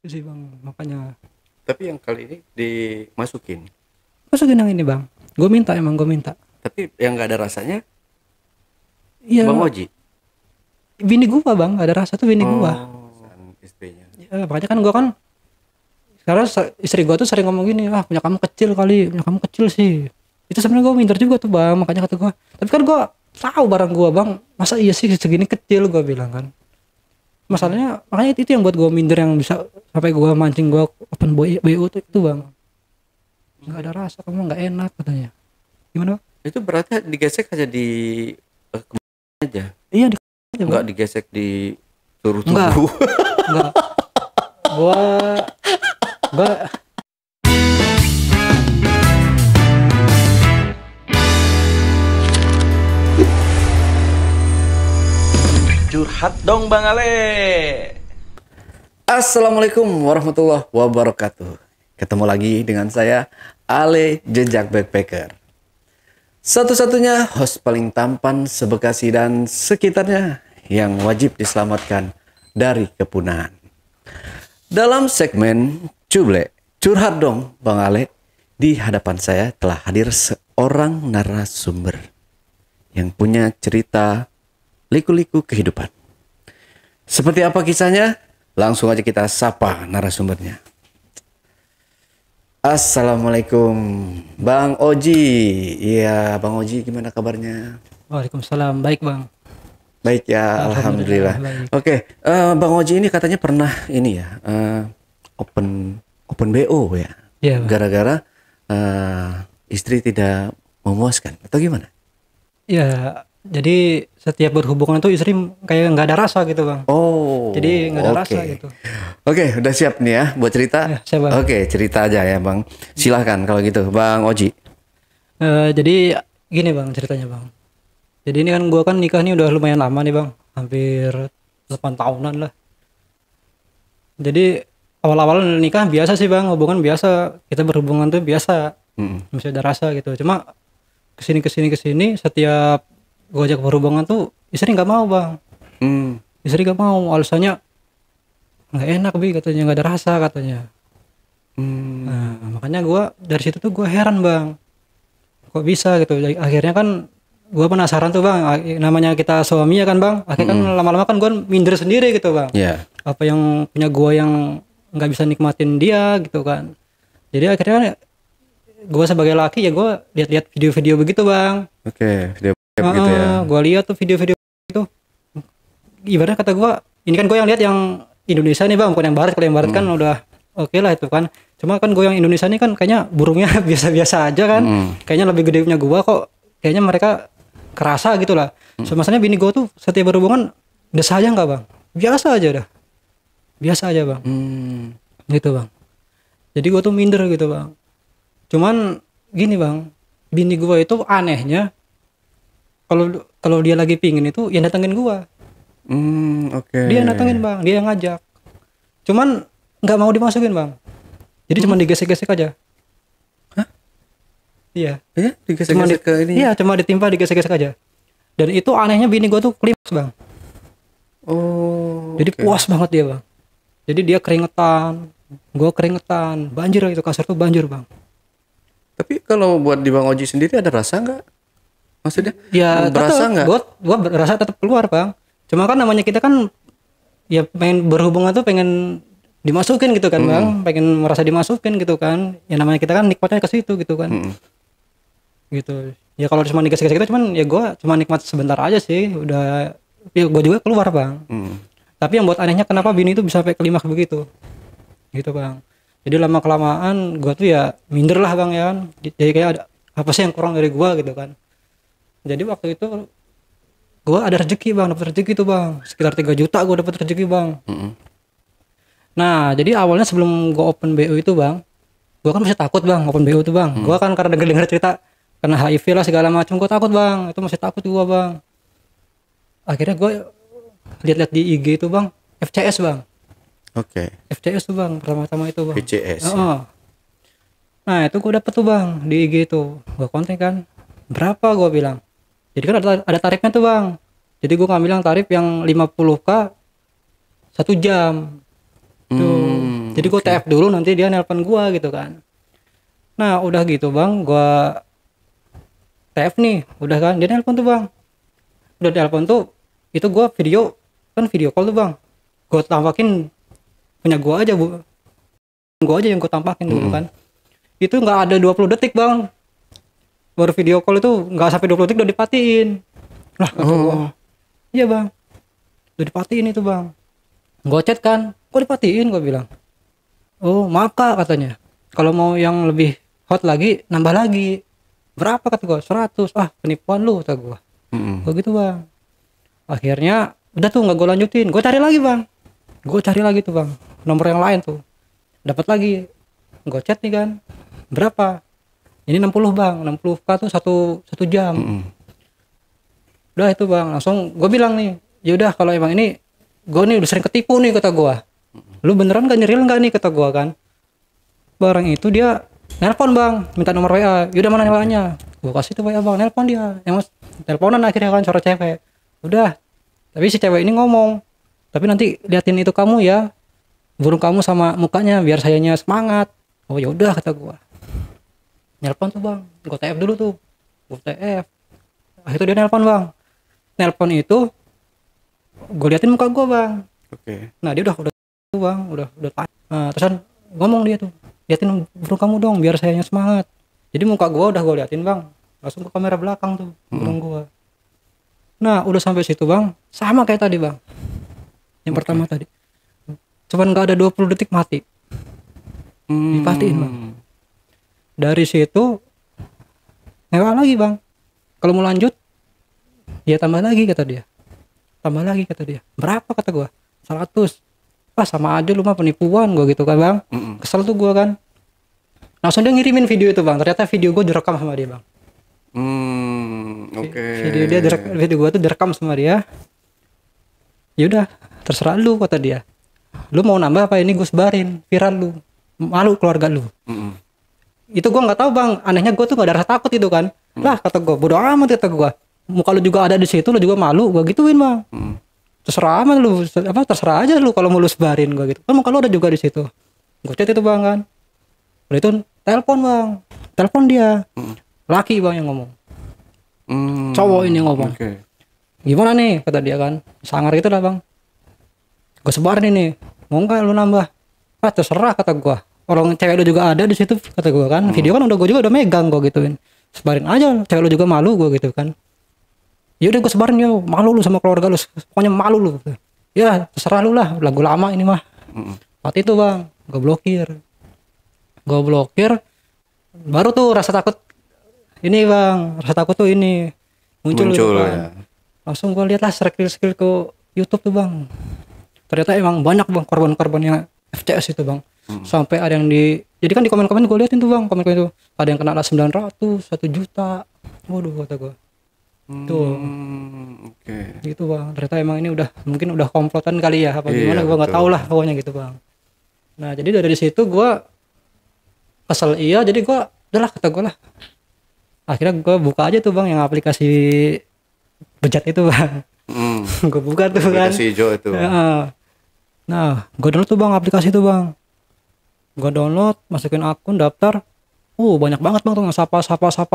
sih bang, makanya Tapi yang kali ini dimasukin. masukin yang ini bang. Gue minta. Tapi yang nggak ada rasanya, Bang Iya, Oji. bini gua bang, ada rasa tuh bini gua. San istrinya. Ya, makanya kan gua kan sekarang istri gua tuh sering ngomong gini, ah punya kamu kecil kali, punya kamu kecil sih. Itu sebenarnya gua minder juga tuh bang, makanya kata gua. Tapi kan gua tahu barang gua bang, masa iya sih segini kecil gua bilang kan. Masalahnya makanya itu yang buat gua minder yang bisa sampai gua mancing gua open BO tuh itu bang. Nggak ada rasa, kamu nggak enak katanya. Gimana bang? Itu berarti digesek aja di kemana aja. Iya di aja bang. Nggak digesek di seluruh Enggak, tubuh. enggak. Gua gua Curhat dong Bang Ale. Assalamualaikum warahmatullahi wabarakatuh. Ketemu lagi dengan saya, Ale Jejak Backpacker. Satu-satunya host paling tampan sebekasi dan sekitarnya yang wajib diselamatkan dari kepunahan. Dalam segmen Cuble, curhat dong Bang Ale, di hadapan saya telah hadir seorang narasumber yang punya cerita liku-liku kehidupan. Seperti apa kisahnya? Langsung aja kita sapa narasumbernya. Assalamualaikum Bang Oji. Iya Bang Oji, gimana kabarnya? Waalaikumsalam, baik bang. Baik ya, Alhamdulillah, Alhamdulillah. baik. Oke, Bang Oji ini katanya pernah ini ya, open BO ya. Iya bang. Gara-gara istri tidak memuaskan atau gimana? Ya, jadi setiap berhubungan tuh istri kayak nggak ada rasa gitu bang. Oh, Jadi nggak ada oke. rasa gitu. Oke, udah siap nih ya buat cerita? Ya, siap, Bang. Oke, cerita aja ya Bang. Silahkan kalau gitu, Bang Oji. Jadi gini bang ceritanya bang. Jadi ini kan gua kan nikah nih udah lumayan lama nih bang, hampir 8 tahunan lah. Jadi awal-awal nikah biasa sih bang, hubungan biasa, kita berhubungan tuh biasa, Mm-mm. masih ada rasa gitu. Cuma kesini setiap gua ajak berhubungan tuh istri nggak mau bang. Hmm. Istri nggak mau, alasannya nggak enak bi katanya, nggak ada rasa katanya. Hmm. Nah, makanya gua dari situ tuh gua heran bang, kok bisa gitu. Jadi, akhirnya kan gua penasaran tuh bang, namanya kita suami ya kan bang, akhirnya kan lama-lama kan gua minder sendiri gitu bang. Ya. Apa yang punya gua yang nggak bisa nikmatin dia gitu kan. Jadi akhirnya gua sebagai laki ya gua lihat-lihat video-video begitu bang. Oke, video gitu ya. Gua lihat tuh video-video itu, ibaratnya kata gua ini kan gua yang lihat yang Indonesia nih bang, bukan yang barat. Kalau yang barat kan udah oke lah itu kan. Cuma kan gua yang Indonesia nih kan kayaknya burungnya biasa-biasa aja kan. Kayaknya lebih gede punya gua kok. Kayaknya mereka kerasa gitu lah. So, masalahnya bini gua tuh setiap berhubungan udah sayang nggak bang? Biasa aja dah. Biasa aja bang. Hmm. Gitu bang. Jadi gua tuh minder gitu bang. Cuman gini bang, bini gua itu anehnya kalau kalau dia lagi pingin itu yang datengin gua. Oke. Dia yang datengin bang, dia yang ngajak. Cuman nggak mau dimasukin bang. Jadi cuma digesek-gesek aja. Hah? Iya. Ya, Cuma digesek-gesek ke ini. Iya, cuma ditimpa digesek-gesek aja. Dan itu anehnya bini gua tuh klimaks bang. Oh. Jadi oke. puas banget dia bang. Jadi dia keringetan, gua keringetan, banjir gitu, kasur tuh banjir bang. Tapi kalau buat di Bang Oji sendiri ada rasa nggak? Maksudnya Ya berasa tetep, nggak? gua berasa tetap keluar bang. Cuma kan namanya kita kan ya pengen berhubungan tuh pengen dimasukin gitu kan bang, pengen merasa dimasukin gitu kan. Ya namanya kita kan nikmatnya ke situ gitu kan. Gitu. Ya kalau cuma digesek-gesek gitu cuman ya gua cuma nikmat sebentar aja sih, udah ya gua juga keluar bang. Tapi yang buat anehnya kenapa bini itu bisa sampai kelimaks begitu. Gitu bang. Jadi lama kelamaan gua tuh ya minder lah bang ya kan. Jadi kayak ada apa sih yang kurang dari gua gitu kan. Jadi waktu itu gua ada rezeki bang, dapat rezeki tuh bang, sekitar 3 juta gua dapat rezeki bang. Nah jadi awalnya sebelum gua open BO itu bang, gua kan masih takut bang open BO itu bang. Gua kan karena denger cerita kena HIV lah segala macam, gua takut bang, itu masih takut gua bang. Akhirnya gua lihat-lihat di IG itu bang, FCS bang, Oke. FCS tuh bang, pertama-tama itu bang. VCS. Heeh. Nah itu gua dapet tuh bang di IG itu, gua kontak kan, berapa gua bilang. Jadi kan ada tarifnya tuh bang. Jadi gua ngambil yang tarif yang 50k 1 jam. Tuh. Jadi gue TF dulu, nanti dia nelpon gue gitu kan. Nah udah gitu bang, gue TF nih, udah kan, dia nelpon tuh bang. Udah nelpon tuh, itu gue video call tuh bang. Gue tampakin punya gue aja bu, gue aja yang gue tampakin dulu kan. Itu nggak ada 20 detik bang, baru video call itu nggak sampai 20 detik udah dipatiin. Lah kata gue, iya bang, udah dipatiin itu bang. Gue chat kan, kok dipatiin, gue bilang. Oh maaf kak katanya, kalau mau yang lebih hot lagi nambah lagi. Berapa kata gue? 100. Ah penipuan lu kata gue. Gue gitu bang. Akhirnya udah tuh nggak gue lanjutin, gue cari lagi bang. Gue cari lagi tuh bang, nomor yang lain tuh dapat lagi. Gue chat nih kan, berapa ini? 60 bang, 60k tuh satu jam. Udah itu bang, langsung gue bilang nih, yaudah kalau emang ini gue nih udah sering ketipu nih kata gue, lu beneran gak nyeril gak nih kata gue kan. Barang itu dia nelpon bang, minta nomor WA. Yaudah mana WA nya, gue kasih tuh WA bang. Nelpon dia, yang teleponan akhirnya kan, suara cewek. Udah, tapi si cewek ini ngomong, tapi nanti liatin itu kamu ya, burung kamu sama mukanya biar sayanya semangat. Oh yaudah kata gue. Nelpon tuh bang, gue TF dulu tuh, gue TF. Akhirnya dia nelpon bang. Nelpon itu gue liatin muka gue bang. Nah dia udah tuh bang, udah nah, terusan ngomong dia tuh, liatin burung kamu dong biar sayanya semangat. Jadi muka gue udah gue liatin bang, langsung ke kamera belakang tuh burung gue. Nah udah sampai situ bang, sama kayak tadi bang, yang pertama tadi, cuman nggak ada 20 detik mati, dipatiin bang. Dari situ nyewa lagi bang, kalau mau lanjut ya tambah lagi kata dia, tambah lagi kata dia. Berapa kata gua? 100. Wah sama aja lu mah penipuan gua gitu kan bang. Kesel tuh gua kan, langsung dia ngirimin video itu bang. Ternyata video gua direkam sama dia bang. Video gua tuh direkam sama dia. Yaudah terserah lu kata dia, lu mau nambah apa ini gua sebarin viral, lu malu keluarga lu. Itu gue nggak tahu bang, anehnya gue tuh nggak ada rasa takut itu kan. Lah kata gue, bodo amat kata gue, muka lu juga ada di situ, lu juga malu, gue gituin bang. Terserah amat lu, apa terserah aja lu kalau mau lu sebarin, gue gitu kan, muka lu ada juga di situ. Gue chat itu bang kan, udah itu telepon bang, telepon dia, laki bang yang ngomong, cowok ini ngomong. Gimana nih kata dia kan, sangar gitu lah bang. Gue sebarin ini, mau nggak lu nambah? Ah terserah kata gue. Orang cewek lu juga ada di situ kata gue kan. Video kan gue juga udah megang, gue gituin. Sebarin aja, cewek lu juga malu, gue gitu kan. Ya udah gue sebarin ya, malu lu sama keluarga lu, pokoknya malu lu. Ya terserah lu lah, lagu lama ini mah. Waktu itu bang, gue blokir. Baru tuh rasa takut ini bang, rasa takut tuh ini muncul gitu, kan. Langsung gue lihat lah skill ke YouTube tuh bang. Ternyata emang banyak bang korban-korban yang FCS itu bang. Sampai ada yang jadi kan di komen-komen gue liatin tuh bang, komen itu ada yang kena 900, 1 juta. Waduh kata gue tuh. Gitu bang, ternyata emang ini mungkin udah komplotan kali ya, apa gimana gue nggak tahu lah pokoknya gitu bang. Nah jadi dari situ gue kesel, jadi gue udahlah kata gue lah, akhirnya gue buka aja tuh bang yang aplikasi bejat itu bang. Gue buka tuh aplikasi hijau itu. Nah gue download tuh bang aplikasi itu bang. Gue download, masukin akun, daftar. Banyak banget bang tuh sapa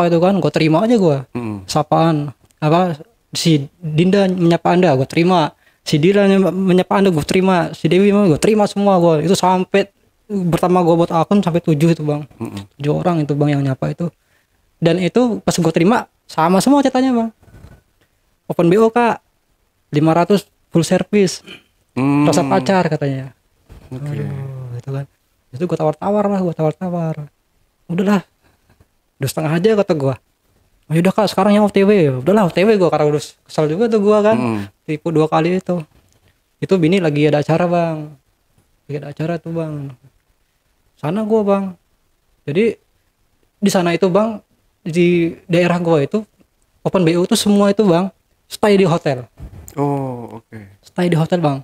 itu kan. Gue terima aja gue. Sapaan apa, si Dinda menyapa Anda, gue terima. Si Dila menyapa Anda, gue terima. Si Dewi gue terima semua gue. Itu sampai pertama gue buat akun sampai 7 itu bang. 7 orang itu bang yang nyapa itu. Dan itu pas gue terima sama semua catatannya bang. Open BO kak, 500 full service. Rasa pacar katanya. Aduh, itu kan. Itu gue tawar-tawar. Udahlah, udah setengah aja kata gue. Oh, yaudah kak sekarang yang OTW. Udahlah OTW gue, karena udah kesal juga tuh gue kan. Tipu 2 kali itu. Itu bini lagi ada acara bang. Lagi ada acara tuh bang. Sana gue bang. Jadi di sana itu bang, di daerah gue itu open BO itu semua itu bang stay di hotel. Stay di hotel bang.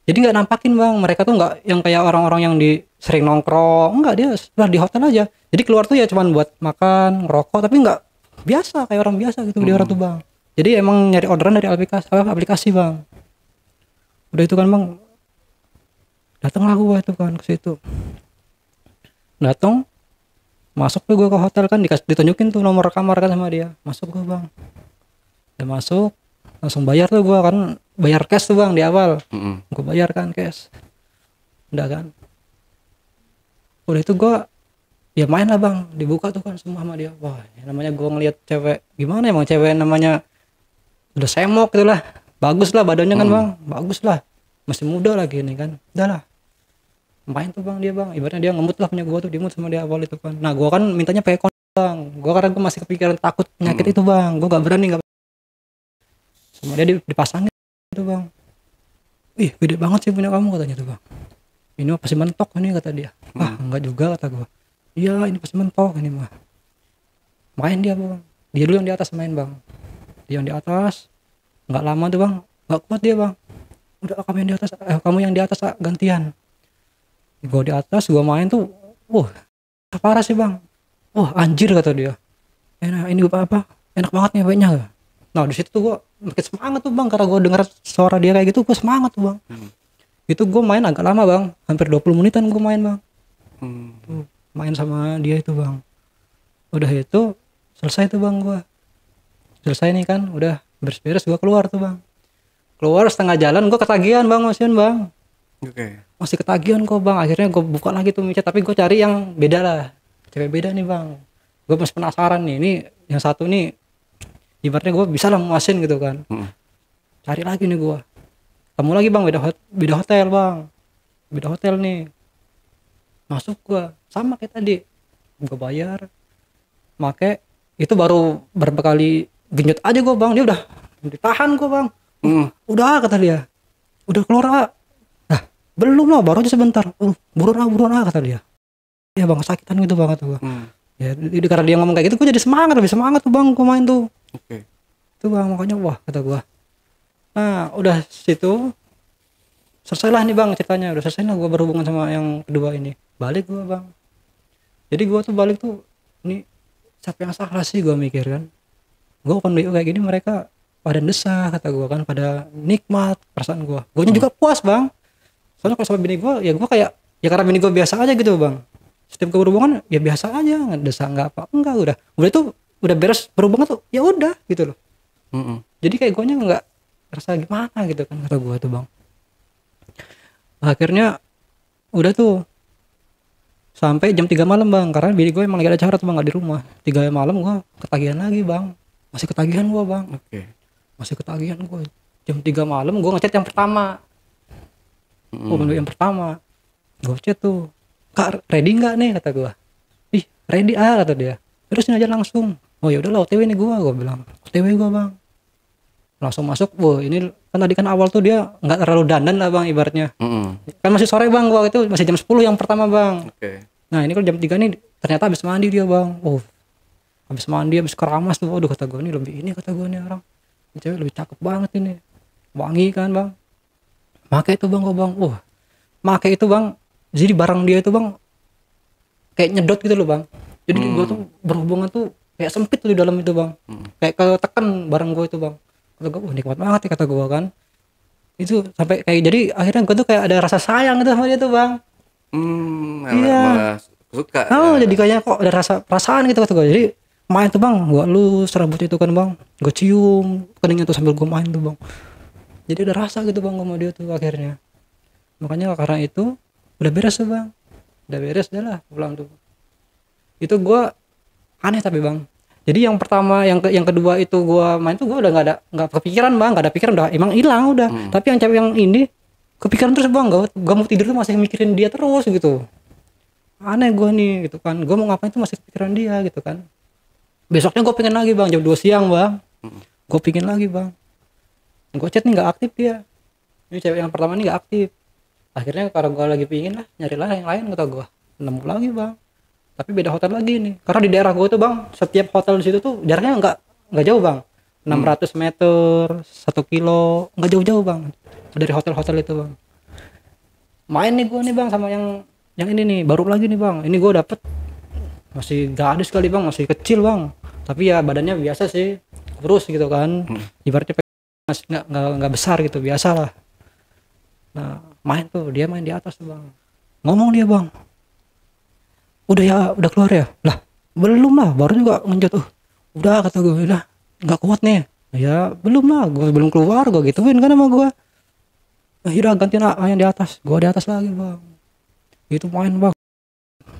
Jadi nggak nampakin bang, mereka tuh nggak yang kayak orang-orang yang sering nongkrong, enggak, dia sudah di hotel aja. Jadi keluar tuh ya cuman buat makan, ngerokok, tapi nggak biasa kayak orang biasa gitu di orang tuh bang. Jadi emang nyari orderan dari aplikasi bang. Udah itu kan bang, Datanglah gue itu kan ke situ. Datang, masuk tuh gue ke hotel kan, ditunjukin tuh nomor kamar kan sama dia. Masuk gue bang, udah masuk, langsung bayar tuh gue kan, bayar cash tuh bang di awal. Gue bayar kan cash, udah kan. Udah itu gue, ya main lah bang, dibuka tuh kan semua sama dia. Wah, namanya gue ngeliat cewek, gimana emang cewek namanya udah semok gitu lah, bagus lah badannya kan bang, bagus lah, masih muda lagi nih kan, udah lah. Main tuh bang dia bang, ibaratnya dia ngemut lah punya gue tuh, dimut sama dia awal itu kan. Nah gue kan mintanya pakai kondom bang, gue karena gue masih kepikiran takut penyakit itu bang, gue gak berani sama dia dipasangin itu bang. Ih gede banget sih punya kamu katanya tuh bang, ini mah pasti mentok ini kata dia. Ah enggak juga kata gue, iya ini pasti mentok ini mah. Main dia bang, dia dulu yang di atas main bang, dia yang di atas, nggak lama tuh bang, nggak kuat dia bang, udah kamu yang di atas, kamu yang di atas gantian. Gue di atas, gue main tuh, parah sih bang, anjir kata dia, enak ini apa, enak banget nih baiknya. Nah di situ tuh gue makin semangat tuh bang, karena gue dengar suara dia kayak gitu, gue semangat tuh bang. Itu gue main agak lama bang, hampir 20 menitan gue main bang. Tuh, main sama dia itu bang. Udah itu selesai tuh bang, gue selesai nih kan, udah beres-beres, gue keluar tuh bang. Keluar setengah jalan gue ketagihan bang, masian bang. Masih ketagihan kok bang, akhirnya gue buka lagi tuh micet, tapi gue cari yang beda lah, cewek beda nih bang. Gue masih penasaran nih, ini yang satu nih ibaratnya gue bisa lah muasin gitu kan. Cari lagi nih gue, ketemu lagi bang, beda hotel bang, beda hotel nih. Masuk gue sama kayak tadi, gue bayar, make itu baru berapa kali genjot aja gue bang, dia udah ditahan gue bang. Udah kata dia, udah keluar nah belum lah, baru aja sebentar. Buruan kata dia. Ya bang sakitan gitu banget tuh. Ya karena dia ngomong kayak gitu, gue jadi lebih semangat tuh bang, gue main tuh. Itu bang, makanya wah kata gue. Nah udah situ selesai lah nih bang ceritanya, udah selesai lah gue berhubungan sama yang kedua ini. Balik gue bang, jadi gue tuh balik tuh, ini siapa yang salah sih gue mikir kan. Gue open BO kayak gini, mereka pada desah kata gue kan, pada nikmat perasaan gue. Gue juga puas bang, soalnya kalau sama bini gue, ya gue kayak, ya karena bini gue biasa aja gitu bang. Setiap gue berhubungan ya biasa aja, nggak desah nggak apa, enggak, udah tuh udah beres berhubungan tuh ya udah gitu loh. Jadi kayak gue nya nggak rasa gimana gitu kan, kata gue tuh bang. Akhirnya udah tuh sampai jam 3 malam bang, karena bini gue emang lagi ada acara tuh bang, nggak di rumah. 3 malam gue ketagihan lagi bang, masih ketagihan gue bang. Masih ketagihan gue. Jam 3 malam gue ngechat yang pertama. Yang pertama gue chat tuh, kak ready nggak nih kata gue. Ih ready kata dia. Terus ini aja langsung. Oh ya udahlah OTW nih gue bilang. OTW gue bang. Langsung masuk. Ini kan tadi kan awal tuh dia nggak terlalu dandan lah bang ibaratnya. Kan masih sore bang, gue itu masih jam 10 yang pertama bang. Nah ini kalau jam 3 nih ternyata habis mandi dia bang. Habis mandi, habis keramas tuh. Aduh kata gue ini lebih ini, kata gue nih orang. Ini cewek lebih cakep banget ini. Wangi kan bang. Make itu bang, make itu bang. Jadi barang dia itu bang kayak nyedot gitu loh bang. Jadi gue tuh berhubungan tuh kayak sempit tuh di dalam itu bang. Kayak ketekan barang gue itu bang. Kata gue nikmat banget ya kata gue kan. Itu sampai kayak, jadi akhirnya gue tuh kayak ada rasa sayang gitu sama dia tuh bang. Malah suka. Jadi kayaknya kok ada rasa perasaan gitu kata gue. Jadi main tuh bang, gue lus rambut itu kan bang, gue cium keningnya tuh sambil gue main tuh bang. Jadi ada rasa gitu bang sama dia tuh akhirnya. Makanya karena itu udah beres tuh bang, udah beres dah lah pulang tuh. Itu gue aneh tapi bang. Jadi yang pertama, yang kedua itu gue main tuh gue udah nggak kepikiran bang, nggak ada pikiran, udah emang hilang udah. Tapi yang cewek yang ini kepikiran terus bang, gak mau tidur tuh masih mikirin dia terus gitu. Aneh gue nih gitu kan, gue mau ngapain tuh masih kepikiran dia gitu kan. Besoknya gue pengen lagi bang, jam 2 siang bang, gue pengen lagi bang. Gue chat nih nggak aktif dia. Ini cewek yang pertama nih nggak aktif. Akhirnya karena gue lagi pingin lah, nyari lah yang lain kata gue. Nemu lagi bang, tapi beda hotel lagi nih. Karena di daerah gue tuh bang, setiap hotel di situ tuh jaraknya nggak jauh bang. 600 meter, 1 kilo, nggak jauh-jauh bang dari hotel-hotel itu bang. Main nih gue nih bang sama yang ini nih, baru lagi nih bang. Ini gue dapet masih gadis kali bang, masih kecil bang. Tapi ya badannya biasa sih, kurus gitu kan. Ibaratnya masih nggak besar gitu, biasa lah. Nah main tuh, dia main di atas tuh bang. Ngomong dia bang, udah ya, udah keluar ya. Lah belum lah, baru juga ngenjot. Udah kata gue, udah nggak kuat nih. Ya belum lah, gue belum keluar, gue gituin kan sama gue. Udah gantiin yang di atas, gue di atas lagi bang. Itu main bang,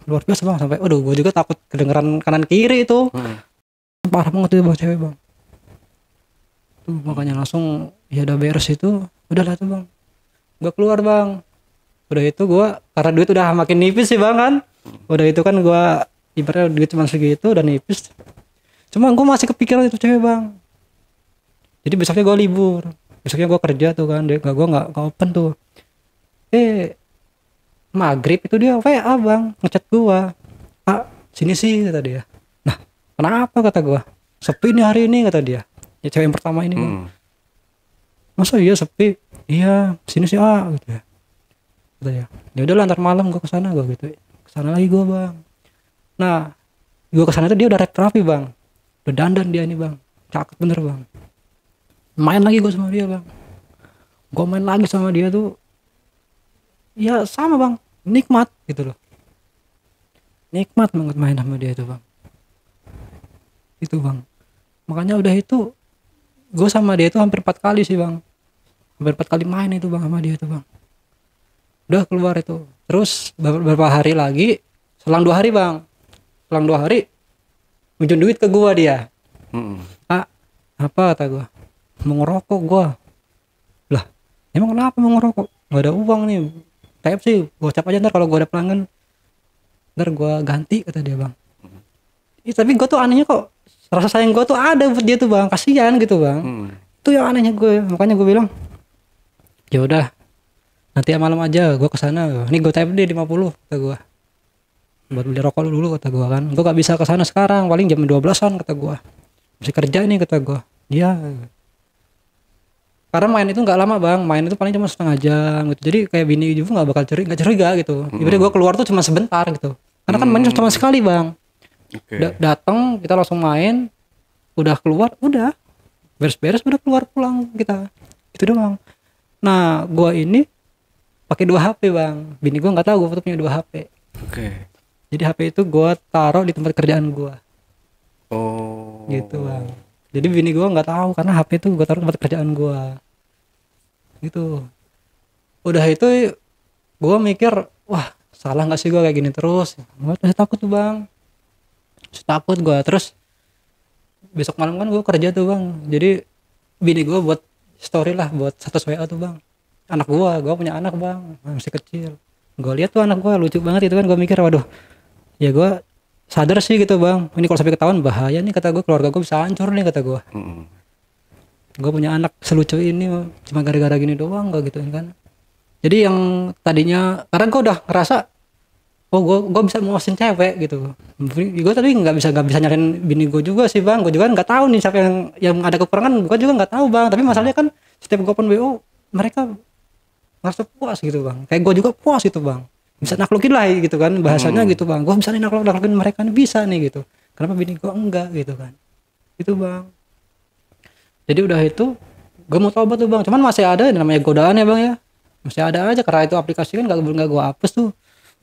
luar biasa bang, sampai aduh gue juga takut kedengeran kanan kiri itu. Parah banget itu bang, cewek bang. Tuh makanya langsung ya udah beres itu, udahlah tuh bang. Gue keluar bang. Udah itu gue, karena duit udah makin nipis sih bang kan. Udah itu kan gue ibaratnya duit cuma segitu dan nipis. Cuma gue masih kepikiran itu cewek bang. Jadi besoknya gue libur, besoknya gue kerja tuh kan, gue nggak open tuh. Maghrib itu dia WA bang, ngechat gue. Sini sih kata dia. Nah kenapa kata gue, sepi nih hari ini kata dia. Ya cewek yang pertama ini bang. Masa iya sepi? Iya sini sih gitu ya. Kata dia. Ya udahlah ntar malam gue kesana gue gitu. Kesana lagi gue bang. Nah gue kesana tuh dia udah rapi bang, udah dandan dia ini bang, cakep bener bang. Main lagi gue sama dia bang. Gue main lagi sama dia tuh, ya sama bang, nikmat gitu loh. Nikmat banget main sama dia itu bang. Itu bang. Makanya udah itu, gue sama dia itu hampir 4 kali sih bang. Hampir 4 kali main itu bang sama dia itu bang. Udah keluar itu. Terus beberapa hari lagi, selang 2 hari bang. Selang 2 hari, minjem duit ke gue dia. Apa kata gue? Mau ngerokok gue. Lah emang kenapa mau ngerokok? Gak ada uang nih. Kayak sih gocap aja ntar kalau gue ada pelanggan, ntar gue ganti kata dia bang. Tapi gue tuh anehnya kok rasa sayang gue tuh ada buat dia tuh bang, kasihan gitu bang. Itu yang anehnya gue, makanya gue bilang ya udah nanti malam aja gue kesana. Ini gue tap dia 50 kata gue, buat beli rokok dulu kata gue kan. Gue gak bisa kesana sekarang, paling jam 12-an kata gue, masih kerja nih kata gue. Iya, karena main itu nggak lama bang, main itu paling cuma setengah jam gitu. Jadi kayak bini juga nggak bakal curiga gitu. Ibaratnya gue keluar tuh cuma sebentar gitu, karena kan mainnya cuma sekali bang. Datang kita langsung main, udah keluar, udah beres-beres, udah keluar pulang kita, itu doang. Nah gue ini pakai 2 HP bang, bini gue nggak tahu gue punya 2 HP. Jadi HP itu gue taruh di tempat kerjaan gue. Gitu bang. Jadi bini gue nggak tahu karena HP itu gue taruh di tempat kerjaan gue. Gitu. Udah itu gue mikir, wah salah nggak sih gue kayak gini terus? Gue masih takut tuh bang. Masih takut gue. Terus besok malam kan gue kerja tuh bang. Jadi bini gue buat story lah, buat status WA tuh bang. Anak gue punya anak bang, masih kecil. Gue lihat tuh anak gue lucu banget itu kan. Gue mikir, waduh, ya gue sadar sih gitu bang, ini kalau sampai ketahuan bahaya nih kata gue, keluarga gue bisa hancur nih kata gue. Gue punya anak selucu ini cuma gara-gara gini doang gak gitu kan. Jadi yang tadinya, karena gue udah ngerasa gue bisa muasin cewek gitu. Gue tapi nggak bisa nyalain bini gue juga sih bang. Gue juga nggak tahu nih siapa yang ada kekurangan, gue juga nggak tahu bang. Tapi masalahnya kan setiap gue open BO mereka ngerasa puas gitu bang, kayak gue juga puas itu bang. Bisa naklukin lah gitu kan bahasanya gitu bang. Gue bisa nih naklukin mereka nih, bisa nih gitu. Kenapa bini gue enggak gitu kan? Itu bang. Jadi udah itu gue mau tobat tuh bang. Cuman masih ada namanya godaan ya bang ya. Masih ada aja karena itu aplikasi kan gak gue hapus tuh.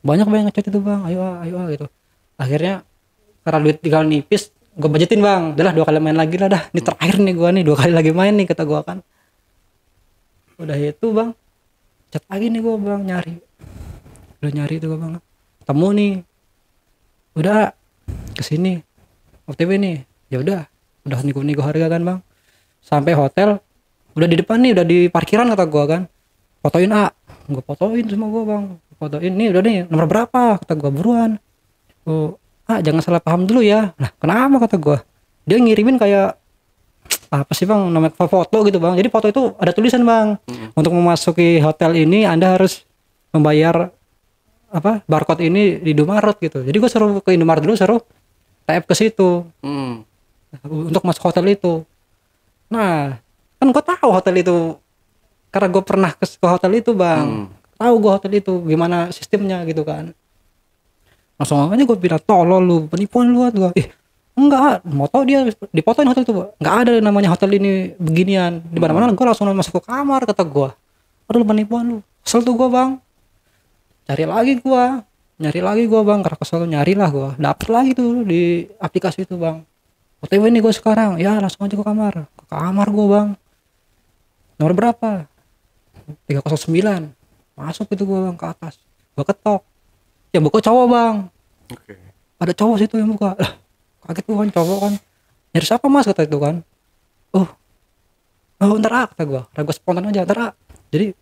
Banyak banget ngechat itu bang. Ayo gitu. Akhirnya karena duit tinggal nipis, gue budgetin bang. Udah lah 2 kali main lagi lah dah. Ini terakhir nih gue nih 2 kali lagi main nih kata gue kan. Udah itu bang. Chat lagi nih gue bang, udah nyari tuh bang, temu nih, udah kesini, OTW nih, ya udah nego harga kan bang, sampai hotel, udah di depan nih, udah di parkiran kata gua kan, fotoin gue fotoin sama gua bang, fotoin nih udah nih nomor berapa kata gua, buruan, jangan salah paham dulu ya. Nah kenapa kata gua, dia ngirimin kayak apa sih bang namanya foto gitu bang. Jadi foto itu ada tulisan bang, untuk memasuki hotel ini Anda harus membayar barcode ini di Indomaret gitu. Jadi gue suruh ke Indomaret dulu, suruh tap ke situ untuk masuk hotel itu. Nah kan gue tahu hotel itu karena gue pernah ke hotel itu bang. Tahu gue hotel itu gimana sistemnya gitu kan. Langsung aja gue bilang, tolol lu, penipuan lu. Gue enggak, moto dia dipotoin hotel itu, nggak ada namanya hotel ini beginian. Di mana-mana gue langsung masuk ke kamar kata gue. Aduh penipuan lu, Kesel tuh gue bang, nyari lagi gue bang, karena kesel nyari lah gue, dapet lagi tuh di aplikasi itu bang. OTW nih gue sekarang, ya langsung aja ke kamar gue bang. Nomor berapa? 309. Masuk itu gue bang ke atas, gue ketok, yang buka cowok bang. Oke. Ada cowok situ yang buka. Lah, kaget gue kan, cowok kan, nyari siapa mas kata itu kan. Oh ntar kata gue, ragu spontan aja ntar. Jadi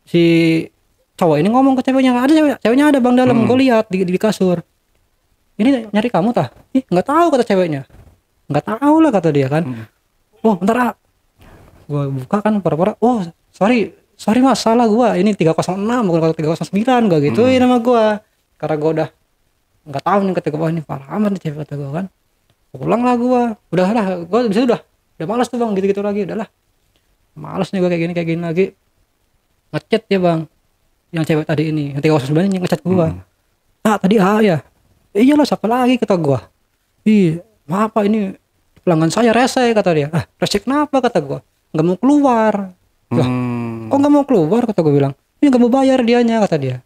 si cowok ini ngomong ke ceweknya, ada ceweknya ada bang dalam, gue lihat di kasur. Ini nyari kamu tah? Ih nggak tahu kata ceweknya, nggak tahu lah kata dia kan. Oh bentar gue buka kan pura-pura, oh sorry mas, salah gue, ini 306 bukan 309, gue gituin nama gue, karena gue udah nggak tahu nih, kata gue ini parah amat nih cewek, kata gue kan. Pulang lah gue, udahlah gue bisa udah malas tuh bang gitu lagi, udahlah malas nih gue kayak gini lagi. Ngechat ya bang, yang cewek tadi ini, yang 309 ini ngechat gue. Tadi ya iyalah siapa lagi kata gue. Ih maaf pak, ini pelanggan saya rese kata dia. Rese kenapa kata gue, nggak mau keluar. Kok nggak mau keluar kata gue bilang, ini nggak mau bayar dianya kata dia.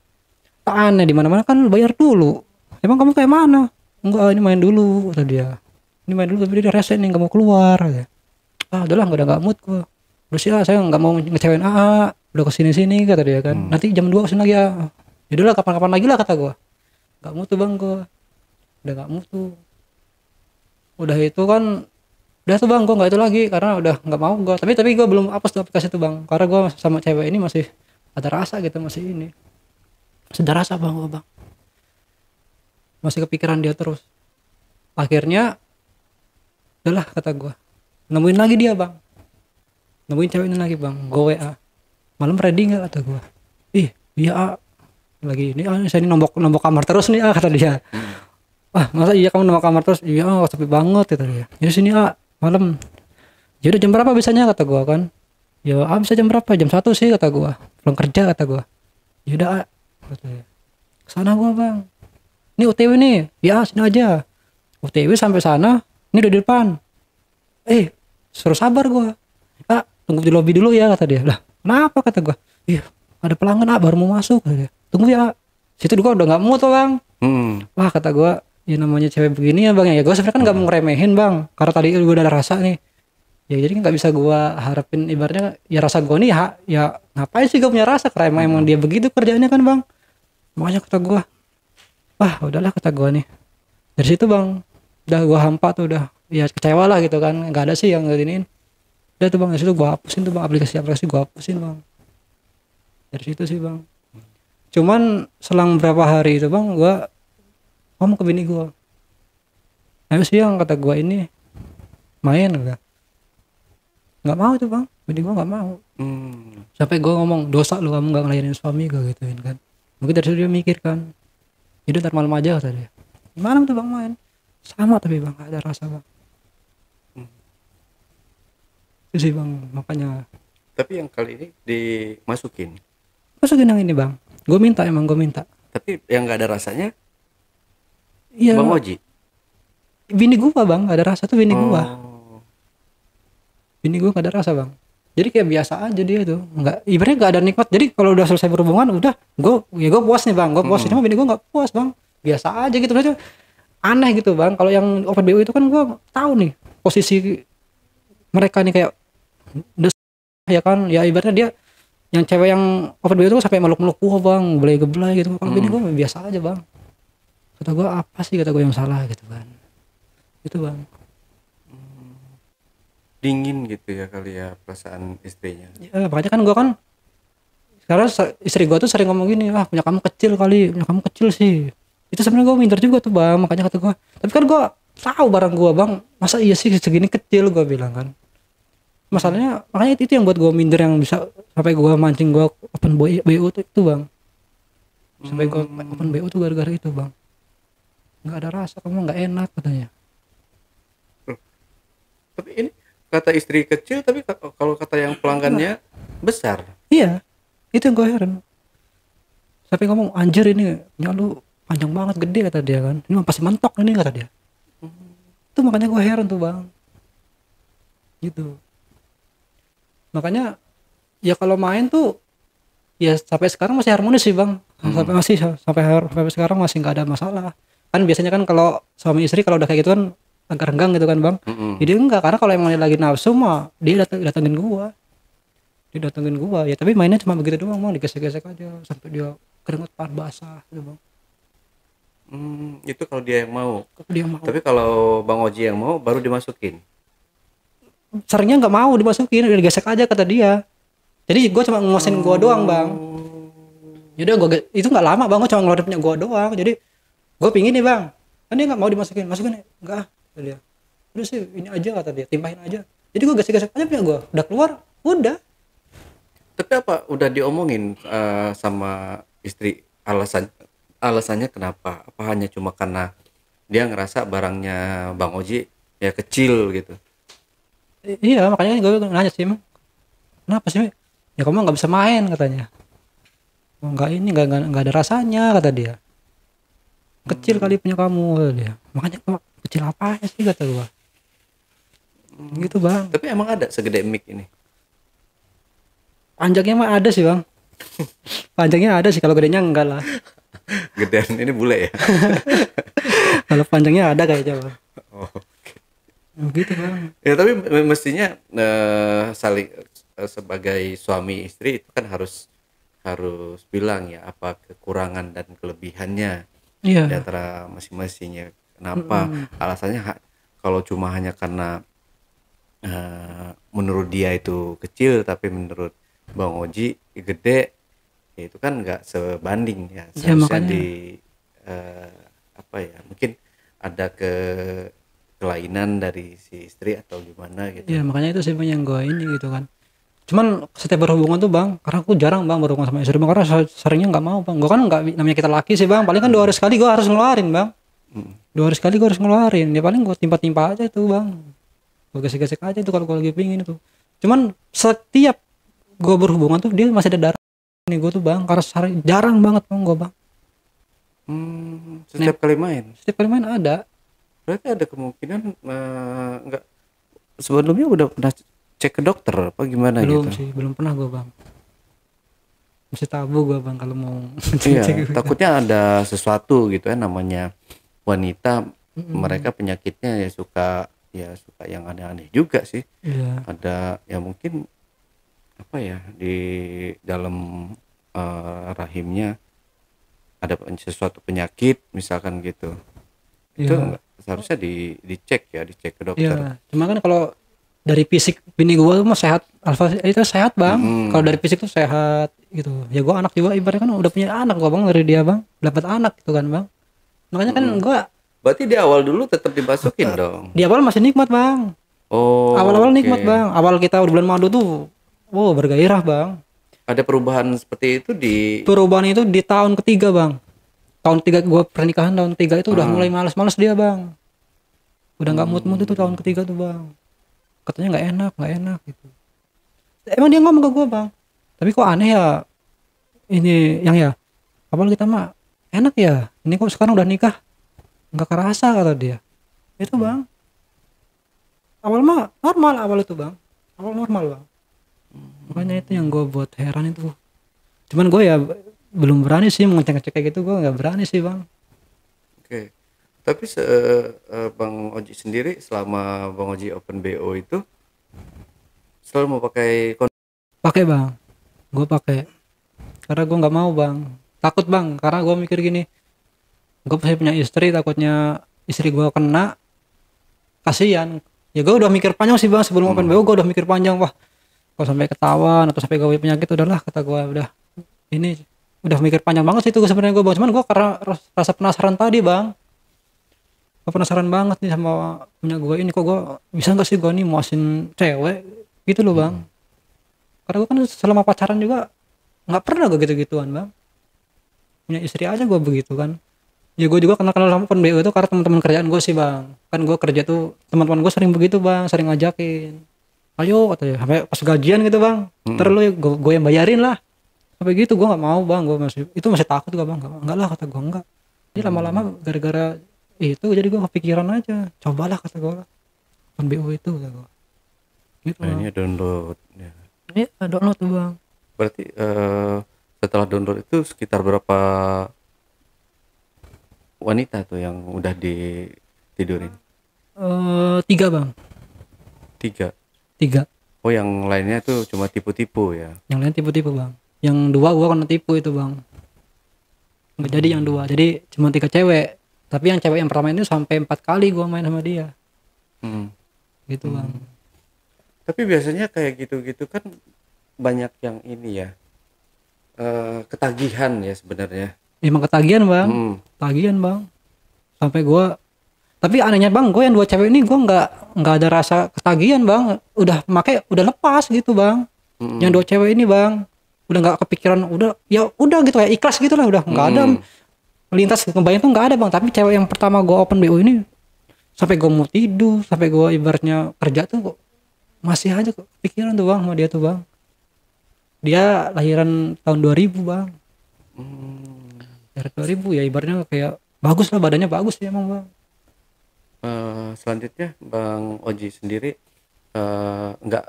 Aneh, di mana kan bayar dulu, emang kamu kayak mana? Enggak, ini main dulu kata dia, ini main dulu tapi dia rese nih nggak mau keluar ya. Udahlah nggak mood gue, udah sih saya nggak mau ngecewain udah kesini kata dia kan. Nanti jam 2 kesini lagi ya. Udahlah kapan-kapan lagi lah kata gue. Nggak mood tuh bang gue, udah nggak mood tuh. Udah itu kan, udah tuh bang gue nggak itu lagi karena udah nggak mau gue. Tapi gue belum hapus tuh aplikasi itu bang, karena gue sama cewek ini masih ada rasa gitu, masih ada rasa bang gue bang, masih kepikiran dia terus. Akhirnya udahlah kata gue, nemuin lagi dia bang, nemuin cewek ini lagi bang, gue WA, malam ready nggak kata gue. Iya lagi ini, saya ini nombok kamar terus nih kata dia. Masa iya kamu nombok kamar terus? Iya sepi banget kata dia. Jadi sini malam. Ya udah jam berapa biasanya kata gue kan. Ya bisa jam berapa, jam 1 sih kata gue, pulang kerja kata gue. Ya udah kata dia, kesana gue bang, ini OTW nih, ya sini aja. OTW sampai sana, ini udah di depan. Suruh sabar gue. Tunggu di lobi dulu ya kata dia. Lah kenapa kata gue? Iya ada pelanggan baru mau masuk kata dia. Tunggu ya. Situ gue udah nggak mau tuh bang. Wah kata gue, ya namanya cewek begini ya bang ya. Gue sebenarnya kan nggak mau ngeremehin bang, karena tadi gue udah ada rasa nih. Ya jadi nggak bisa gue harapin, ibaratnya ya rasa gue nih ya ngapain sih gue punya rasa, karena emang dia begitu kerjaannya kan bang. Makanya kata gue, udahlah kata gue nih. Dari situ bang, udah gue hampa tuh, udah ya kecewa lah gitu kan, nggak ada sih yang ngeliatin. Udah tuh bang, dari situ gue hapusin tuh bang, aplikasi gue hapusin bang. Dari situ sih bang. Cuman selang berapa hari itu bang, gue ngomong ke bini gue, ayo siang kata gue ini main udah. Nggak mau tuh bang, bini gue nggak mau. Sampai gue ngomong, dosa lu kamu nggak ngelayanin suami gue gituin kan. Mungkin dari situ dia mikir kan, itu ntar malam aja kata dia. Gimana tuh bang main? Sama tapi bang, gak ada rasa bang. Itu sih bang, makanya. Tapi yang kali ini dimasukin yang ini bang, gue minta. Tapi yang nggak ada rasanya, iya bang Oji. Bini gue bang, gak ada rasa tuh bini gue. Bini gue gak ada rasa bang. Jadi kayak biasa aja dia tuh, nggak, ibaratnya gak ada nikmat. Jadi kalau udah selesai berhubungan, udah gue puas nih bang, gue puas. Cuma bini gue nggak puas bang, biasa aja gitu. Berarti aneh gitu bang. Kalau yang open BO itu kan gue tahu nih posisi mereka nih kayak ya kan, ya ibaratnya dia yang cewek yang open BO itu sampai meluk-meluk gua bang, belai-gebelai gitu. Kalau bini gue biasa aja bang. Kata gue apa sih kata gue yang salah gitu kan. Itu bang. Dingin gitu ya kali ya perasaan istrinya. Ya makanya kan gue kan sekarang istri gue tuh sering ngomong gini, punya kamu kecil sih. Itu sebenarnya gue minder juga tuh bang, makanya kata gue. Tapi kan gue tahu barang gue bang, masa iya sih segini kecil, gue bilang kan. Masalahnya makanya itu yang buat gue minder, yang bisa sampai gue mancing gue open BO itu bang. Sampai gue open BO tuh gara-gara itu bang. Nggak ada rasa, kamu nggak enak katanya. Tapi ini kata istri kecil, tapi kalau kata yang pelanggannya besar. Iya, itu yang gue heran. Sampai ngomong anjir ini lu panjang banget, gede kata dia kan. Ini pasti mentok ini kata dia. Itu makanya gue heran tuh bang. Gitu. Makanya ya kalau main tuh ya sampai sekarang masih harmonis sih bang. Sampai sekarang masih nggak ada masalah. Kan biasanya kan kalau suami istri kalau udah kayak gitu kan agak renggang gitu kan bang. Jadi enggak, karena kalau emang dia lagi nafsu mah dia datengin gua. Dia datengin gua ya, tapi mainnya cuma begitu doang bang, digesek-gesek aja sampai dia keringet basah gitu bang. Itu kalau dia yang mau. Kalau dia mau. Tapi kalau Bang Oji yang mau baru dimasukin. Seringnya nggak mau dimasukin, udah digesek aja kata dia. Jadi gua cuma ngosin gua doang bang. Yaudah itu nggak lama bang, gua cuma ngeluarin punya gua doang. Jadi gua pingin nih bang, kan dia nggak mau masukin enggak, kata dia. Udah sih ini aja kata dia, timpahin aja. Jadi gua gesek-gesek aja punya gua, udah keluar, udah. Tapi apa udah diomongin sama istri alasannya kenapa? Apa hanya cuma karena dia ngerasa barangnya Bang Oji ya kecil gitu? Iya makanya gue nanya sih, emang kenapa sih? Ya kamu nggak bisa main katanya. Nggak ini nggak ada rasanya kata dia. Kecil kali punya kamu kata dia. Makanya kok kecil apa sih kata gua. Gitu bang. Tapi emang ada segede mic ini? Panjangnya mah ada sih bang. Panjangnya ada sih, kalau gedenya enggak lah. Gedean ini bule ya? Kalau panjangnya ada kayaknya bang. Oh, oke. Gitu bang. Ya tapi mestinya saling sebagai suami istri itu kan harus bilang ya apa kekurangan dan kelebihannya di Iya. antara masing-masingnya. Kenapa? Alasannya kalau cuma hanya karena menurut dia itu kecil tapi menurut Bang Oji gede, ya itu kan nggak sebanding ya. Ya, Seharusnya makanya. apa ya, mungkin ada kelainan dari si istri atau gimana gitu. Iya makanya itu sih bang yang gue ini gitu kan. Cuman setiap berhubungan tuh bang, karena aku jarang bang berhubungan sama istri bang, karena seringnya nggak mau bang. Gue kan nggak, namanya kita laki sih bang, paling kan 2 hari sekali gue harus ngeluarin bang. 2 hari sekali gue harus ngeluarin, ya paling gue timpa-timpa aja itu bang. Gue gesek-gesek aja itu kalau gue lagi pingin itu. Cuman setiap gue berhubungan tuh dia masih ada darah nih gue tuh bang, karena jarang banget bang gue bang. Setiap kali main. Setiap kali main ada. Berarti ada kemungkinan enggak sebelumnya udah pernah cek ke dokter apa gimana Belum gitu? sih, belum pernah gue bang. Masih tabu gue bang kalau mau Iya, cek. takutnya ada sesuatu gitu ya, namanya wanita, mereka penyakitnya suka yang aneh-aneh juga sih. Iya. Ada ya mungkin apa ya di dalam rahimnya ada sesuatu penyakit misalkan gitu. Itu Iya. seharusnya dicek ke dokter. Iya. Cuma kan kalau dari fisik bini gue tuh mah sehat, Alfa itu sehat bang. Kalau dari fisik tuh sehat gitu. Ya gue anak juga ibaratnya kan udah punya anak gue bang dari dia bang, dapat anak gitu kan bang. Makanya kan gue Berarti di awal dulu tetap dimasukin dong. di awal masih nikmat bang. Oh, Awal-awal oke. nikmat bang. Awal kita udah bulan madu tuh, wow bergairah bang. Ada perubahan seperti itu di Perubahan itu di tahun ketiga bang. Tahun 3 gue pernikahan, tahun 3 itu udah mulai malas-malas dia bang. Udah nggak mood-mood itu tahun ketiga tuh bang. Katanya nggak enak gitu. Emang dia ngomong ke gue bang. Tapi kok aneh ya. Ini yang ya. Awal kita mah enak ya. Ini kok sekarang udah nikah nggak kerasa kata dia. Itu bang. Awal mah normal awal itu bang. Awal normal bang. Makanya itu yang gue buat heran itu. Cuman gue ya belum berani sih ngecek-ngecek kayak gitu, gue nggak berani sih bang. Oke. Tapi Bang Oji sendiri selama Bang Oji open BO itu selalu mau pakai Pakai bang, gue pakai. Karena gue nggak mau bang, takut bang. Karena gue mikir gini, gue pasti punya istri, takutnya istri gue kena, kasihan. Ya gue udah mikir panjang sih bang sebelum open BO, gue udah mikir panjang, wah kalau sampai ketahuan atau sampai gue penyakit udahlah kata gue udah ini udah mikir panjang banget sih itu sebenarnya gue bang. Cuman gue karena rasa penasaran tadi bang. Gue penasaran banget nih sama punya gue ini, kok gue bisa nggak sih gue nih muasin cewek gitu loh bang. Karena gue kan selama pacaran juga nggak pernah gue gitu-gituan bang. Punya istri aja gue begitu kan. Ya gue juga kenal sama open BO itu karena teman-teman kerjaan gue sih bang. Kan gue kerja tuh teman-teman gue sering begitu bang, sering ngajakin. Ayo katanya, sampai pas gajian gitu bang. Ntar lu gue yang bayarin lah. Sampai gitu gue nggak mau bang, gue masih takut gue bang. Enggak lah kata gue enggak. Ini lama-lama gara-gara itu jadi gue kepikiran aja, cobalah kata gue open BO itu kata gue gitu bang. ini download ya. Iya download tuh bang. Berarti setelah download itu sekitar berapa wanita tuh yang udah ditidurin? 3 bang, Tiga. 3. Oh, yang lainnya tuh cuma tipu-tipu ya? Yang lain tipu-tipu bang. Yang 2 gua kena tipu itu bang. Nggak jadi yang 2, jadi cuma 3 cewek. Tapi yang cewek yang pertama ini sampai 4 kali gua main sama dia. Gitu bang. Tapi biasanya kayak gitu-gitu kan banyak yang ini ya, ketagihan ya sebenarnya. Emang ketagihan bang, ketagihan bang. Sampai gua, tapi anehnya bang, gue yang 2 cewek ini gue nggak ada rasa ketagihan bang. Udah udah lepas gitu bang. Yang 2 cewek ini bang, udah nggak kepikiran, udah gitu ya, ikhlas gitu lah, udah nggak ada melintas kebayang tuh nggak ada bang. Tapi cewek yang pertama gue open BO ini, sampai gue mau tidur, sampai gue ibaratnya kerja tuh kok masih aja kepikiran tuh bang sama dia tuh bang. Dia lahiran tahun 2000 bang. Dari 2000 ya, ibaratnya kayak bagus lah, badannya bagus ya emang bang. Selanjutnya Bang Oji sendiri, nggak,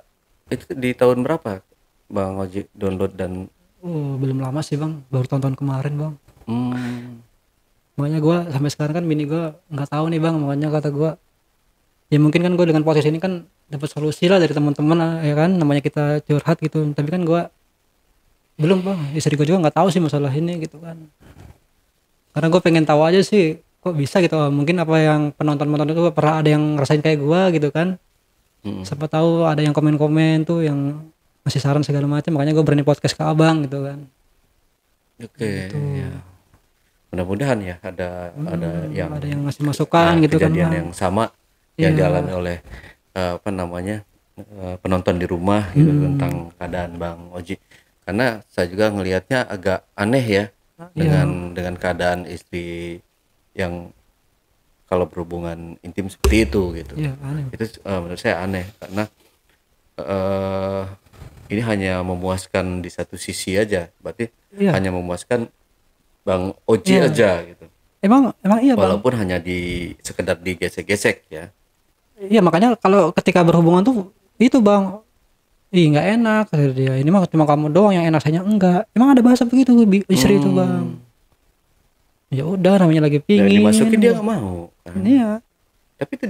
itu di tahun berapa Bang Oji download dan Belum lama sih bang, baru tahun kemarin bang. Makanya gue sampai sekarang kan bini gue nggak tahu nih bang. Makanya kata gue, ya mungkin kan gue dengan posisi ini kan dapat solusi lah dari teman-teman ya kan, namanya kita curhat gitu. Tapi kan gue belum bang, istri gue juga nggak tahu sih masalah ini gitu kan. Karena gue pengen tahu aja sih kok bisa gitu. Mungkin apa yang penonton itu pernah ada yang ngerasain kayak gue gitu kan. Siapa tahu ada yang komen-komen tuh yang masih saran segala macam. Makanya gue berani podcast ke abang gitu kan. Oke, Gitu. ya. Mudah-mudahan ya ada yang ngasih masukan gitu kan kejadian bang. yang sama yang Iya. dialami oleh penonton di rumah gitu tentang keadaan Bang Oji. Karena saya juga ngelihatnya agak aneh ya dengan keadaan istri yang kalau berhubungan intim seperti itu gitu. Iya aneh. Itu menurut saya aneh karena ini hanya memuaskan di satu sisi aja, berarti Iya. hanya memuaskan Bang Oji Iya. aja gitu. Emang iya bang. Walaupun hanya sekedar digesek-gesek ya. Iya makanya kalau ketika berhubungan tuh itu bang, nggak enak kata dia. Ini mah cuma kamu doang yang enak, saya enggak. Emang ada bahasa begitu istri itu bang. Ya udah, namanya lagi Dan pingin. dimasukin dia nggak mau. Kan? Iya. Tapi itu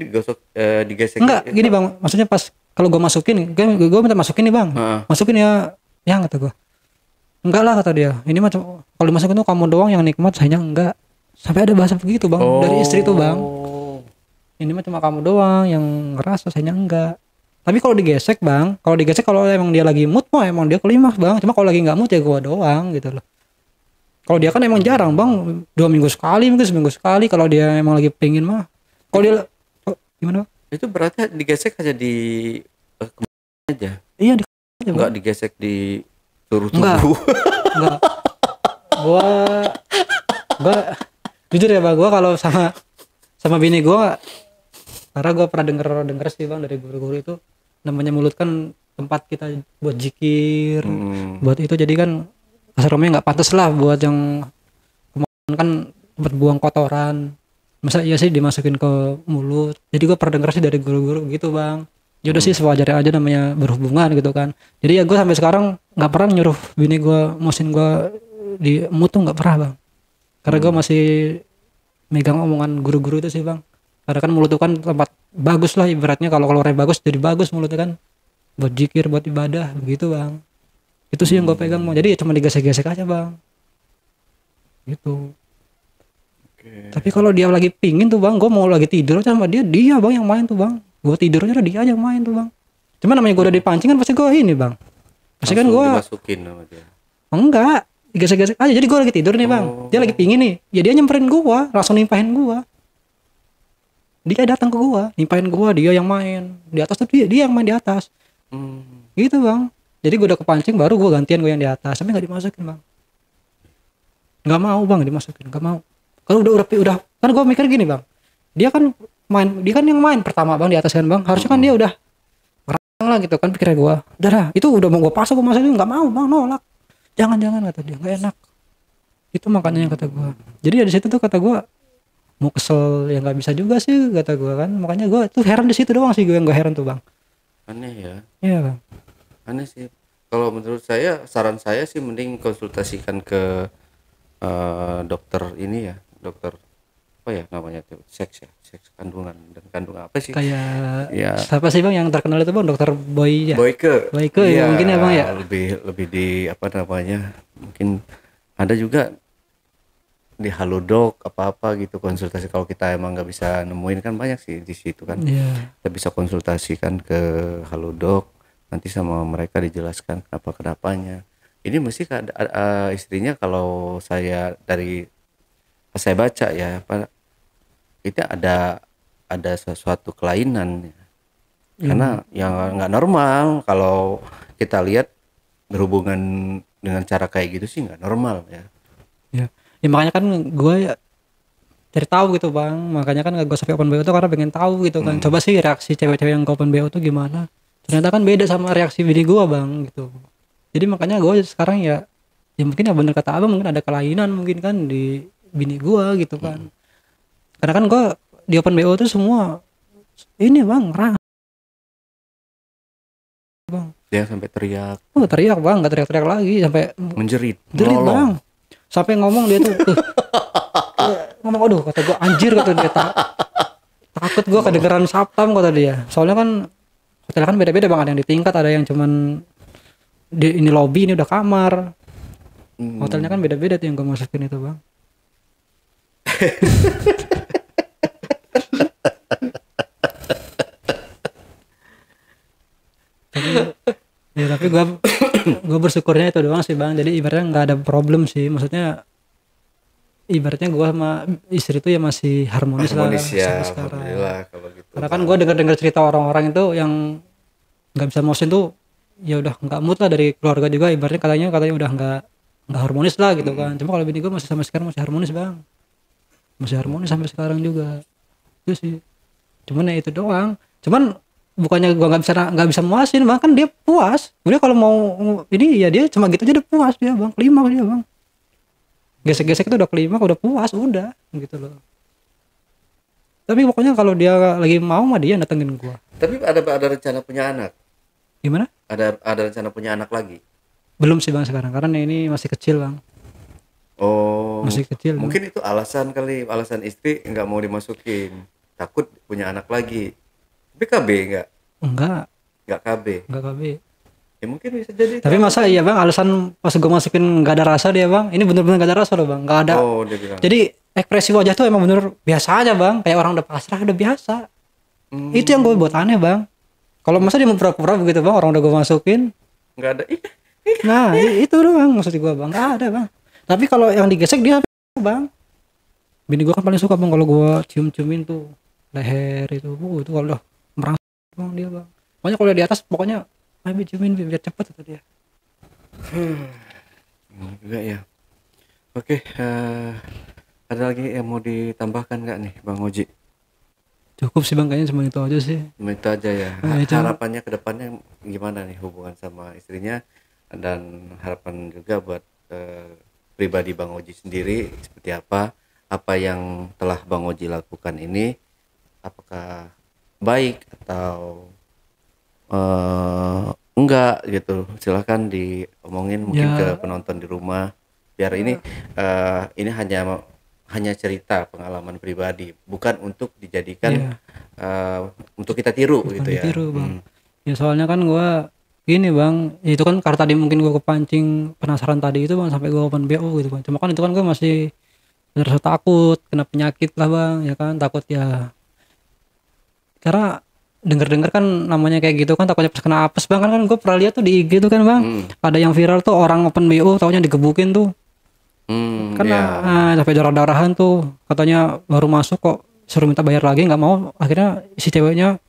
digesek. Enggak, gini bang. Maksudnya pas kalau gue masukin, gue minta masukin nih bang. Masukin ya, yang kata gue. Enggak lah kata dia. Ini mah kalau dimasukin tuh kamu doang yang nikmat, sayanya enggak. Sampai ada bahasa begitu bang dari istri tuh bang. Ini mah cuma kamu doang yang ngerasa, sayanya enggak. Tapi kalau digesek bang, kalau emang dia lagi mood mah emang dia klimaks bang. Cuma kalau lagi nggak mood ya gue doang gitu loh. Kalau dia kan emang jarang bang, 2 minggu sekali, mungkin seminggu sekali. Kalau dia emang lagi pengen mah. Kalau dia gimana bang? Itu berarti digesek aja di aja. Iya di aja, Enggak digesek di seluruh Enggak. tubuh. Enggak. Gua jujur ya bang, gua kalau sama bini gua, karena gua pernah denger sih bang dari guru-guru itu, namanya mulut kan tempat kita buat zikir, buat itu. Jadi kan asrama nggak pantas lah buat yang kemarin kan tempat buang kotoran. Masa iya sih dimasukin ke mulut. Jadi gua pernah denger sih dari guru-guru gitu bang. Ya udah sih sewajarnya aja, namanya berhubungan gitu kan. Jadi ya gue sampai sekarang nggak pernah nyuruh bini gue musin gue di mood tuh, nggak pernah bang. Karena gue masih megang omongan guru-guru itu sih bang. Karena kan mulut itu kan tempat bagus lah ibaratnya, kalau keluarnya bagus jadi bagus mulutnya kan, buat zikir, buat ibadah begitu bang. Itu sih yang gue pegang bang. Jadi ya cuma digesek-gesek aja bang. Gitu. Tapi kalau dia lagi pingin tuh bang, gue mau lagi tidur aja sama dia bang yang main tuh bang. Gue tidurnya dia aja yang main tuh bang. Cuma namanya gue udah dipancing kan, pasti gue ini bang. Pasti kan gue dimasukin sama dia. enggak, gesek-gesek aja. Jadi gue lagi tidur nih bang, dia lagi pingin nih, ya dia nyamperin gue, langsung nimpahin gue. Dia datang ke gue, nimpahin gue, dia yang main di atas tuh, dia yang main di atas. Gitu bang. Jadi gue udah kepancing, baru gue gantian gue yang di atas. Tapi nggak dimasukin bang. Nggak mau bang dimasukin, nggak mau. Kalau udah kan gue mikir gini bang, dia kan yang main pertama bang di atas kan bang, harusnya kan dia udah ngerasain lah gitu kan, pikirnya gue udah lah, itu udah mau gue pasang, gue masukin, nggak mau bang, nolak, jangan kata dia, nggak enak. Itu makanya yang kata gue. Jadi ya di situ tuh kata gue mau kesel ya nggak bisa juga sih kata gue kan. Makanya gue tuh heran di situ doang sih, gue yang gue heran tuh bang. Aneh ya. Iya bang. Aneh sih. Kalau menurut saya, saran saya sih mending konsultasikan ke dokter ini ya, dokter apa ya namanya tuh, seks kandungan dan kandungan apa sih? Kayak Ya, siapa sih bang yang terkenal itu bang, dokter Boy ya? Boyke. Boyke Iya, ya mungkin ya bang ya. lebih di apa namanya? Mungkin ada juga di Halodoc apa-apa gitu konsultasi, kalau kita emang nggak bisa nemuin kan banyak sih di situ kan. Iya. Kita bisa konsultasikan ke Halodoc, nanti sama mereka dijelaskan kenapa-kenapanya. Ini mesti istrinya, kalau saya dari pas saya baca ya Pak, itu ada sesuatu kelainan ya. Karena yang nggak normal kalau kita lihat berhubungan dengan cara kayak gitu sih nggak normal ya. Ya. Ya makanya kan gue cari tahu gitu bang, makanya kan gue sampai open BO tuh karena pengen tahu gitu kan. Coba sih reaksi cewek-cewek yang ke open BO tuh gimana. Ternyata kan beda sama reaksi bini gue bang gitu. Jadi makanya gue sekarang ya mungkin ya bener kata abang, mungkin ada kelainan mungkin kan di bini gue gitu kan. Karena kan gue di open BO tuh semua ini bang bang, Dia sampai teriak, teriak bang, nggak teriak-teriak lagi, sampai menjerit, jerit melolong. bang, sampai ngomong dia tuh ngomong, aduh kata gue anjir, kata dia, takut gue kedengeran sapam kata dia. Soalnya kan hotel kan beda-beda bang, ada yang di tingkat, ada yang cuman di ini lobby, ini udah kamar. Hotelnya kan beda-beda tuh yang gue masukin itu bang. tapi gue bersyukurnya itu doang sih bang. Jadi ibaratnya nggak ada problem sih, maksudnya ibaratnya gue sama istri itu ya masih harmonis lah Ya, sampai sekarang. alhamdulillah kalau gitu. Karena kan gue dengar cerita orang-orang itu yang nggak bisa motion tuh, ya udah nggak mood lah dari keluarga juga, ibaratnya katanya udah nggak harmonis lah gitu kan. Cuma kalau bini gue masih sampai sekarang masih harmonis bang, masih harmonis sampai sekarang juga. Itu sih, cuman ya itu doang. Cuman bukannya gue nggak bisa muasin bang, kan dia puas. Udah kalau mau ini ya dia cuma gitu aja udah puas dia bang, kelima dia bang. Gesek-gesek itu udah kelima, udah puas, udah gitu loh. Tapi pokoknya kalau dia lagi mau mah dia datengin gua. Tapi ada rencana punya anak? Gimana? Ada rencana punya anak lagi? Belum sih bang sekarang, karena ini masih kecil bang. Oh, Masih kecil. mungkin itu alasan istri nggak mau dimasukin, takut punya anak lagi. Tapi KB Enggak KB. KB. Ya mungkin bisa jadi. Tapi masa iya bang, alasan pas gua masukin nggak ada rasa dia bang. Ini bener-bener nggak ada rasa loh bang, nggak ada. Oh, dia bilang. Jadi ekspresi wajah tuh emang bener biasa aja bang, kayak orang udah pasrah, udah biasa. Itu yang gue buat aneh bang. Kalau masa dia mau pura-pura begitu bang, orang udah gue masukin. Nggak ada. Nah itu doang maksud gue bang, nggak ada bang. Tapi kalau yang digesek dia bang, bini gue kan paling suka bang kalau gue cium-ciumin tuh leher itu kalau udah merangsek bang dia bang. Pokoknya kalau di atas pokoknya ayo ciumin biar cepet kata dia. Juga ya. Oke, ada lagi yang mau ditambahkan nggak nih Bang Oji? Cukup sih bang, kayaknya cuma itu aja sih. Itu aja ya. Nah, itu. Harapannya ke depannya gimana nih hubungan sama istrinya, dan harapan juga buat pribadi Bang Oji sendiri seperti apa yang telah Bang Oji lakukan ini, apakah baik atau enggak gitu. Silahkan diomongin mungkin ke penonton di rumah, biar ini hanya cerita pengalaman pribadi, bukan untuk dijadikan untuk kita tiru bukan gitu ya. Tiru, bang. Ya soalnya kan gue gini bang, itu kan karena tadi mungkin gue kepancing penasaran tadi itu bang, sampai gue open BO gitu bang. Cuma kan itu kan gue masih rasa takut kena penyakit lah bang, ya kan, takut ya. Karena denger kan namanya kayak gitu kan, takutnya pas kena apes bang, kan gue pernah lihat tuh di IG tuh kan bang, ada yang viral tuh orang open BO taunya digebukin tuh. Kan sampai darah-darahan tuh, katanya baru masuk kok suruh minta bayar lagi, nggak mau. Akhirnya si ceweknya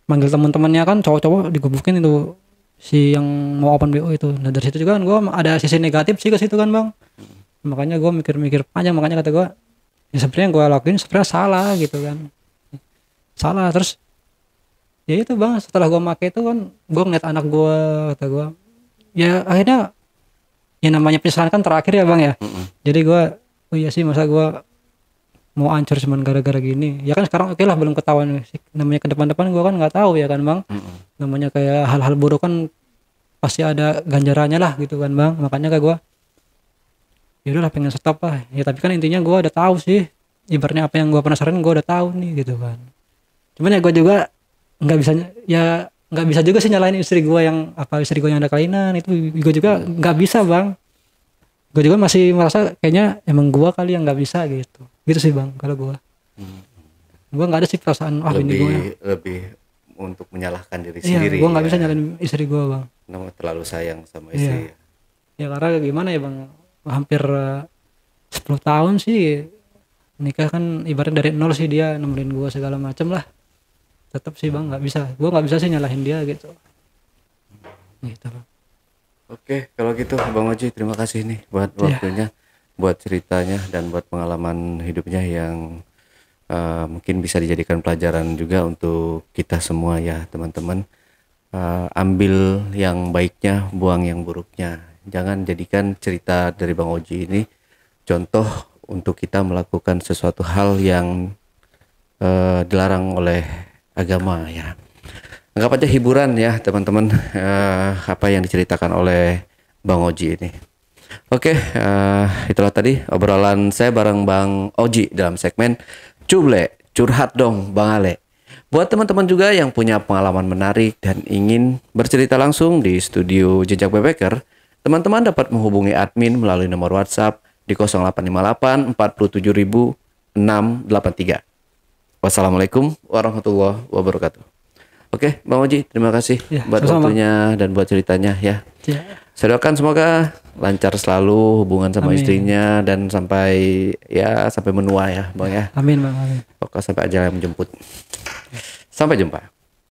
manggil teman-temannya kan, cowok-cowok digebukin itu si yang mau open BO itu. Nah dari situ juga kan gue ada sisi negatif sih ke situ kan bang. Makanya gue mikir-mikir panjang, makanya kata gue ya sebenarnya yang gue lakuin sebenarnya salah gitu kan, salah. Terus ya itu bang, setelah gue pakai itu kan gue ngeliat anak gue, kata gue ya akhirnya ya namanya penyesalan kan terakhir ya bang ya. Jadi gue oh iya sih, masa gue mau hancur cuman gara-gara gini. Ya kan sekarang oke lah, belum ketahuan namanya ke depan-depan gue kan nggak tahu ya kan bang. Namanya kayak hal-hal buruk kan pasti ada ganjarannya lah gitu kan bang. Makanya kayak gue ya udahlah pengen stop lah ya, tapi kan intinya gue udah tahu sih ibaratnya apa yang gue penasaran gue udah tahu nih gitu kan. Cuman ya gue juga nggak bisa ya nggak bisa juga sih nyalain istri gue yang apa istri gue yang ada kelainan itu gue juga nggak bisa bang. Gue juga masih merasa kayaknya emang gue kali yang nggak bisa gitu sih bang kalau gue. Gue nggak ada sih perasaan ini gue lebih untuk menyalahkan diri iya, sendiri. Gue nggak bisa nyalain istri gue bang. Namun terlalu sayang sama istri. Ya karena gimana ya bang, hampir 10 tahun sih nikah kan ibaratnya dari nol sih dia nemenin gue segala macem lah. Tetap sih bang nggak bisa, gue nggak bisa sih nyalahin dia gitu bang. Oke, kalau gitu Bang Oji terima kasih nih buat waktunya, buat ceritanya dan buat pengalaman hidupnya yang mungkin bisa dijadikan pelajaran juga untuk kita semua ya teman-teman. Ambil yang baiknya, buang yang buruknya. Jangan jadikan cerita dari Bang Oji ini contoh untuk kita melakukan sesuatu hal yang dilarang oleh agama ya. Anggap aja hiburan ya teman-teman, apa yang diceritakan oleh Bang Oji ini. Oke, itulah tadi obrolan saya bareng Bang Oji dalam segmen Cuble, curhat dong Bang Ale. Buat teman-teman juga yang punya pengalaman menarik dan ingin bercerita langsung di studio Jejak Backpacker, teman-teman dapat menghubungi admin melalui nomor WhatsApp di 0858 47683. Wassalamualaikum warahmatullahi wabarakatuh. Oke, Bang Oji, terima kasih buat waktunya dan buat ceritanya ya. Saya doakan semoga lancar selalu hubungan sama istrinya dan sampai menua ya, Bang ya. Amin, Bang. Amin. Pokoknya sampai aja yang menjemput. Sampai jumpa.